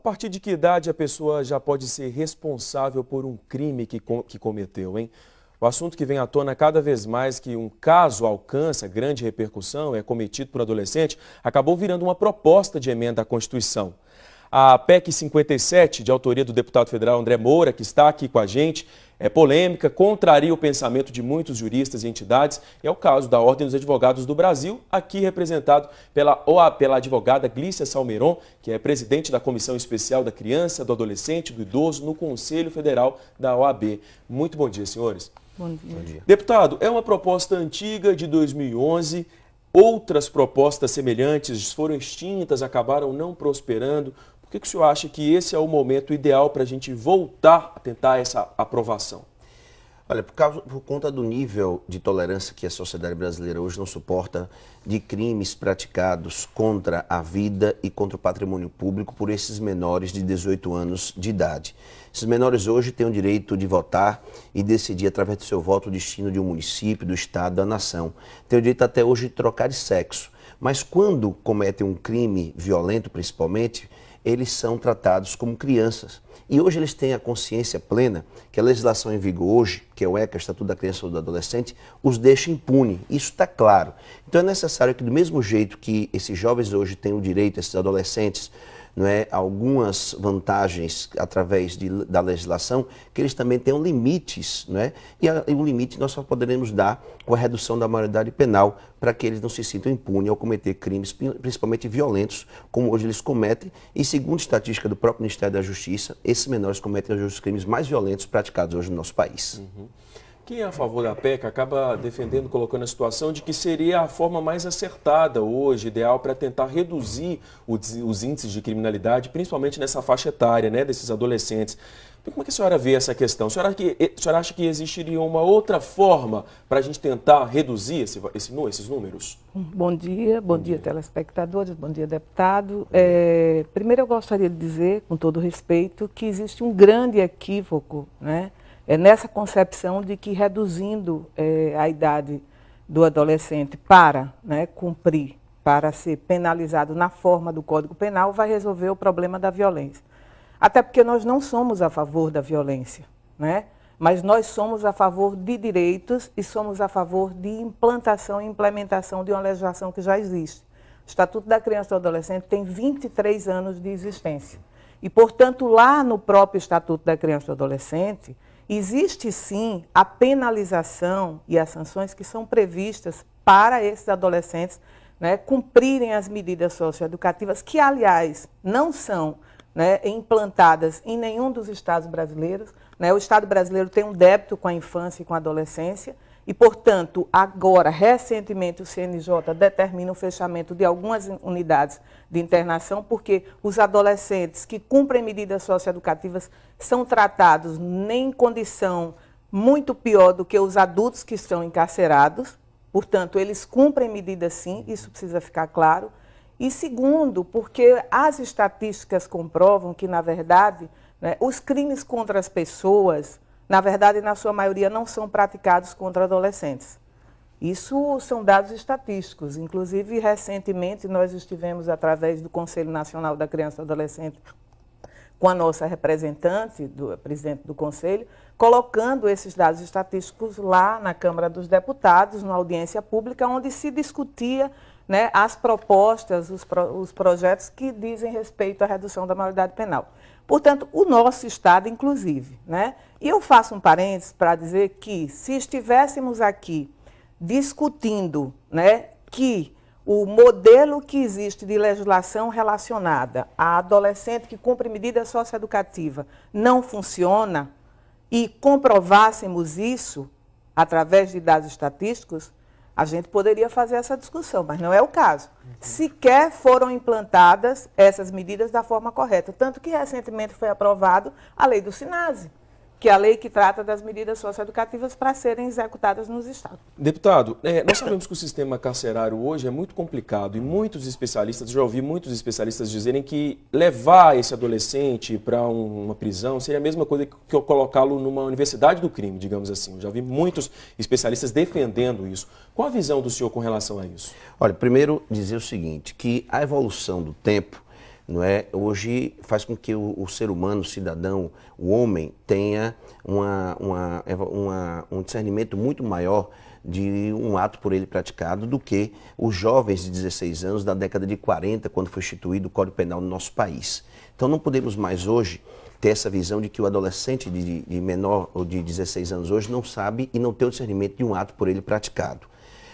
partir de que idade a pessoa já pode ser responsável por um crime que cometeu, hein? O assunto que vem à tona cada vez mais que um caso alcança grande repercussão, é cometido por adolescente, acabou virando uma proposta de emenda à Constituição. A PEC 57, de autoria do deputado federal André Moura, que está aqui com a gente, é polêmica, contraria o pensamento de muitos juristas e entidades. É o caso da Ordem dos Advogados do Brasil, aqui representado pela advogada Glícia Salmeron, que é presidente da Comissão Especial da Criança, do Adolescente e do Idoso no Conselho Federal da OAB. Muito bom dia, senhores. Bom dia. Bom dia. Deputado, é uma proposta antiga de 2011, outras propostas semelhantes foram extintas, acabaram não prosperando. Por que o senhor acha que esse é o momento ideal para a gente voltar a tentar essa aprovação? Olha, por conta do nível de tolerância que a sociedade brasileira hoje não suporta, de crimes praticados contra a vida e contra o patrimônio público por esses menores de 18 anos de idade. Esses menores hoje têm o direito de votar e decidir através do seu voto o destino de um município, do estado, da nação. Têm o direito até hoje de trocar de sexo. Mas quando cometem um crime violento, principalmente, eles são tratados como crianças. E hoje eles têm a consciência plena que a legislação em vigor hoje, que é o ECA, Estatuto da Criança e do Adolescente, os deixa impune. Isso está claro. Então é necessário que, do mesmo jeito que esses jovens hoje têm o direito, esses adolescentes, não é, algumas vantagens através da legislação, que eles também tenham limites, não é? E o limite nós só poderemos dar com a redução da maioridade penal, para que eles não se sintam impunes ao cometer crimes, principalmente violentos, como hoje eles cometem. E segundo a estatística do próprio Ministério da Justiça, esses menores cometem os crimes mais violentos praticados hoje no nosso país. Quem é a favor da PEC acaba defendendo, colocando a situação de que seria a forma mais acertada hoje, ideal para tentar reduzir os índices de criminalidade, principalmente nessa faixa etária, né, desses adolescentes. Como é que a senhora vê essa questão? A senhora acha que existiria uma outra forma para a gente tentar reduzir esses números? Bom dia telespectadores, bom dia deputado. Primeiro eu gostaria de dizer, com todo respeito, que existe um grande equívoco, né? Nessa concepção de que reduzindo a idade do adolescente para, né, cumprir, para ser penalizado na forma do Código Penal, vai resolver o problema da violência. Até porque nós não somos a favor da violência, né? Mas nós somos a favor de direitos e somos a favor de implantação e implementação de uma legislação que já existe. O Estatuto da Criança e do Adolescente tem 23 anos de existência. E, portanto, lá no próprio Estatuto da Criança e do Adolescente, existe sim a penalização e as sanções que são previstas para esses adolescentes, né, cumprirem as medidas socioeducativas que, aliás, não são, né, implantadas em nenhum dos estados brasileiros. Né? O Estado brasileiro tem um débito com a infância e com a adolescência e, portanto, agora, recentemente, o CNJ determina o fechamento de algumas unidades de internação, porque os adolescentes que cumprem medidas socioeducativas são tratados em condição muito pior do que os adultos que estão encarcerados. Portanto, eles cumprem medidas sim, isso precisa ficar claro. E segundo, porque as estatísticas comprovam que, na verdade, né, os crimes contra as pessoas, na verdade, na sua maioria, não são praticados contra adolescentes. Isso são dados estatísticos. Inclusive, recentemente, nós estivemos, através do Conselho Nacional da Criança e do Adolescente, com a nossa representante, presidente do Conselho, colocando esses dados estatísticos lá na Câmara dos Deputados, numa audiência pública, onde se discutia, né, as propostas, os projetos que dizem respeito à redução da maioridade penal. Portanto, o nosso Estado, inclusive, né? E eu faço um parênteses para dizer que, se estivéssemos aqui discutindo, né, que o modelo que existe de legislação relacionada a adolescente que cumpre medida socioeducativa não funciona e comprovássemos isso através de dados estatísticos, a gente poderia fazer essa discussão, mas não é o caso. Sequer foram implantadas essas medidas da forma correta. Tanto que recentemente foi aprovado a lei do SINASE, que é a lei que trata das medidas socioeducativas para serem executadas nos estados. Deputado, nós sabemos que o sistema carcerário hoje é muito complicado e muitos especialistas, já ouvi muitos especialistas dizerem que levar esse adolescente para uma prisão seria a mesma coisa que eu colocá-lo numa universidade do crime, digamos assim. Eu já vi muitos especialistas defendendo isso. Qual a visão do senhor com relação a isso? Olha, primeiro dizer o seguinte, que a evolução do tempo não é? Hoje faz com que o ser humano, o cidadão, o homem, tenha um discernimento muito maior de um ato por ele praticado do que os jovens de 16 anos da década de 40, quando foi instituído o Código Penal no nosso país. Então não podemos mais hoje ter essa visão de que o adolescente de menor ou de 16 anos hoje não sabe e não tem o discernimento de um ato por ele praticado.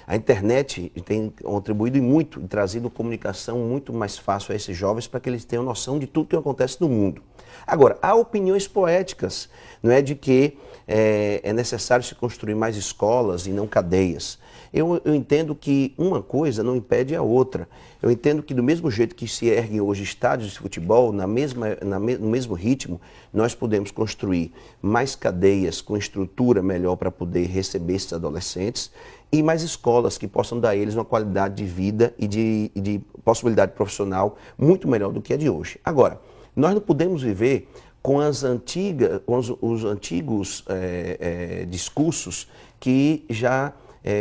A internet tem contribuído muito e trazido comunicação muito mais fácil a esses jovens para que eles tenham noção de tudo que acontece no mundo. Agora, há opiniões poéticas, não é, de que é necessário se construir mais escolas e não cadeias. Eu entendo que uma coisa não impede a outra. Eu entendo que do mesmo jeito que se erguem hoje estádios de futebol, no mesmo ritmo, nós podemos construir mais cadeias com estrutura melhor para poder receber esses adolescentes e mais escolas que possam dar a eles uma qualidade de vida e de possibilidade profissional muito melhor do que a de hoje. Agora, nós não podemos viver com os antigos discursos que já,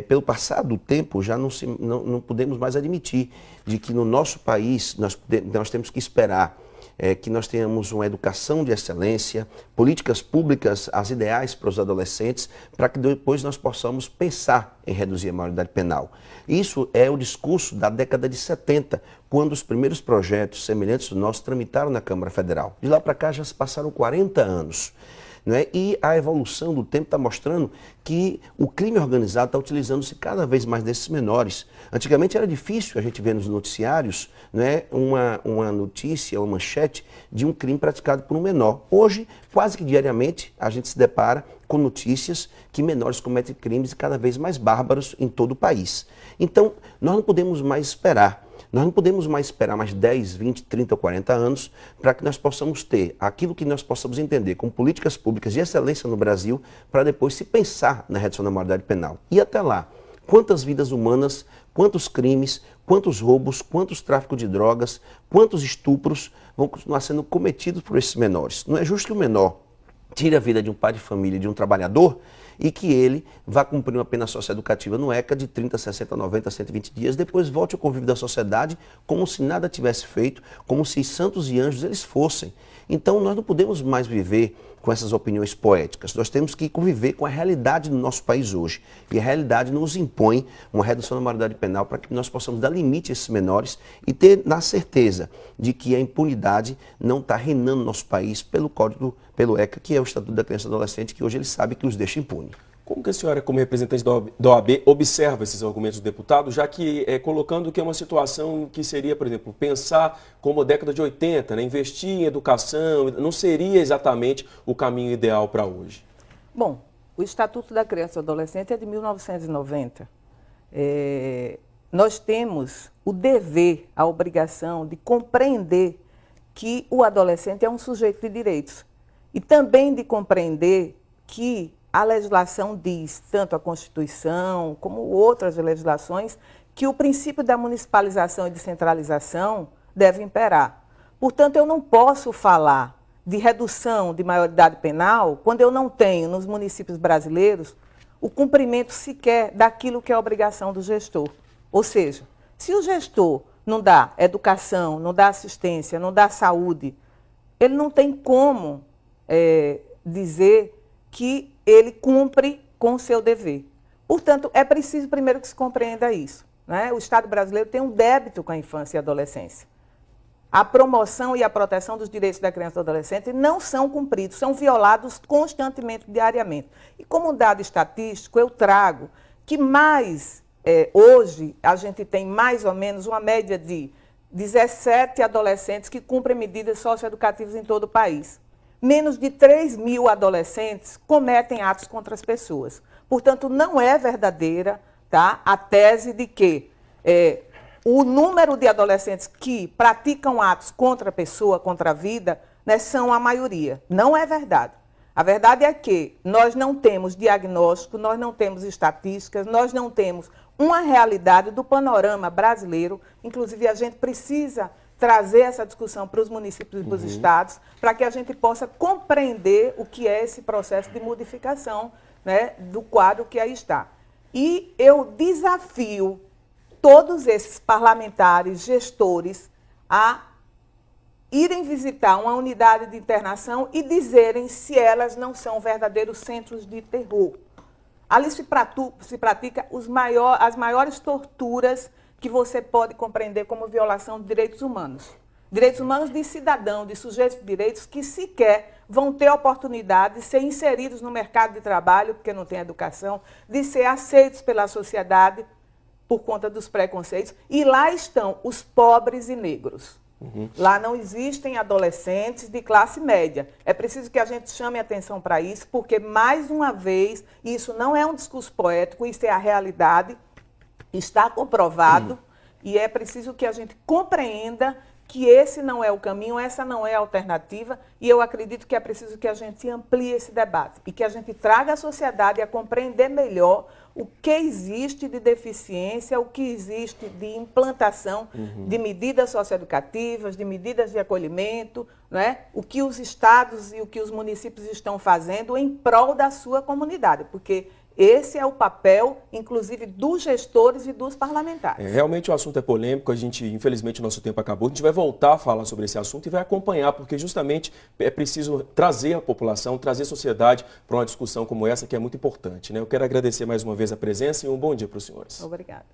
pelo passar do tempo, já não podemos mais admitir de que no nosso país nós temos que esperar que nós tenhamos uma educação de excelência, políticas públicas, as ideais para os adolescentes, para que depois nós possamos pensar em reduzir a maioridade penal. Isso é o discurso da década de 70, quando os primeiros projetos semelhantes ao nosso tramitaram na Câmara Federal. De lá para cá já se passaram 40 anos. Né? E a evolução do tempo está mostrando que o crime organizado está utilizando-se cada vez mais desses menores. Antigamente era difícil a gente ver nos noticiários, né, uma notícia, uma manchete de um crime praticado por um menor. Hoje, quase que diariamente, a gente se depara com notícias que menores cometem crimes cada vez mais bárbaros em todo o país. Então, nós não podemos mais esperar. Nós não podemos mais esperar mais 10, 20, 30 ou 40 anos para que nós possamos ter aquilo que nós possamos entender como políticas públicas de excelência no Brasil para depois se pensar na redução da maioridade penal. E até lá, quantas vidas humanas, quantos crimes, quantos roubos, quantos tráficos de drogas, quantos estupros vão continuar sendo cometidos por esses menores? Não é justo que o menor tire a vida de um pai de família, de um trabalhador, e que ele vá cumprir uma pena socioeducativa no ECA de 30, 60, 90, 120 dias, depois volte ao convívio da sociedade como se nada tivesse feito, como se santos e anjos eles fossem. Então nós não podemos mais viver com essas opiniões poéticas, nós temos que conviver com a realidade do nosso país hoje. E a realidade nos impõe uma redução da maioridade penal para que nós possamos dar limite a esses menores e ter na certeza de que a impunidade não está reinando no nosso país pelo ECA, que é o Estatuto da Criança e do Adolescente, que hoje ele sabe que os deixa impune. Como que a senhora, como representante da OAB, observa esses argumentos do deputado, já que colocando que é uma situação que seria, por exemplo, pensar como a década de 80, né, investir em educação, não seria exatamente o caminho ideal para hoje? Bom, o Estatuto da Criança e do Adolescente é de 1990. Nós temos o dever, a obrigação de compreender que o adolescente é um sujeito de direitos e também de compreender que a legislação diz, tanto a Constituição como outras legislações, que o princípio da municipalização e descentralização deve imperar. Portanto, eu não posso falar de redução de maioridade penal quando eu não tenho nos municípios brasileiros o cumprimento sequer daquilo que é a obrigação do gestor. Ou seja, se o gestor não dá educação, não dá assistência, não dá saúde, ele não tem como dizer que ele cumpre com o seu dever. Portanto, é preciso primeiro que se compreenda isso, né? O Estado brasileiro tem um débito com a infância e a adolescência. A promoção e a proteção dos direitos da criança e do adolescente não são cumpridos, são violados constantemente, diariamente. E como dado estatístico, eu trago que hoje a gente tem mais ou menos uma média de 17 adolescentes que cumprem medidas socioeducativas em todo o país. Menos de 3.000 adolescentes cometem atos contra as pessoas. Portanto, não é verdadeira, tá, a tese de que o número de adolescentes que praticam atos contra a pessoa, contra a vida, né, são a maioria. Não é verdade. A verdade é que nós não temos diagnóstico, nós não temos estatísticas, nós não temos uma realidade do panorama brasileiro. Inclusive, a gente precisa trazer essa discussão para os municípios e para os estados, para que a gente possa compreender o que é esse processo de modificação, né, do quadro que aí está. E eu desafio todos esses parlamentares, gestores, a irem visitar uma unidade de internação e dizerem se elas não são verdadeiros centros de terror. Ali se pratica as maiores torturas que você pode compreender como violação de direitos humanos. Direitos humanos de cidadão, de sujeitos de direitos que sequer vão ter a oportunidade de ser inseridos no mercado de trabalho, porque não tem educação, de ser aceitos pela sociedade por conta dos preconceitos. E lá estão os pobres e negros. Lá não existem adolescentes de classe média. É preciso que a gente chame atenção para isso, porque, mais uma vez, isso não é um discurso poético, isso é a realidade, está comprovado, e é preciso que a gente compreenda que esse não é o caminho, essa não é a alternativa, e eu acredito que é preciso que a gente amplie esse debate e que a gente traga a sociedade a compreender melhor o que existe de deficiência, o que existe de implantação de medidas socioeducativas, de medidas de acolhimento, não é? O que os estados e o que os municípios estão fazendo em prol da sua comunidade, porque esse é o papel, inclusive, dos gestores e dos parlamentares. Realmente o assunto é polêmico, infelizmente, o nosso tempo acabou. A gente vai voltar a falar sobre esse assunto e vai acompanhar, porque justamente é preciso trazer a população, trazer a sociedade para uma discussão como essa, que é muito importante, né? Eu quero agradecer mais uma vez a presença e um bom dia para os senhores. Obrigada.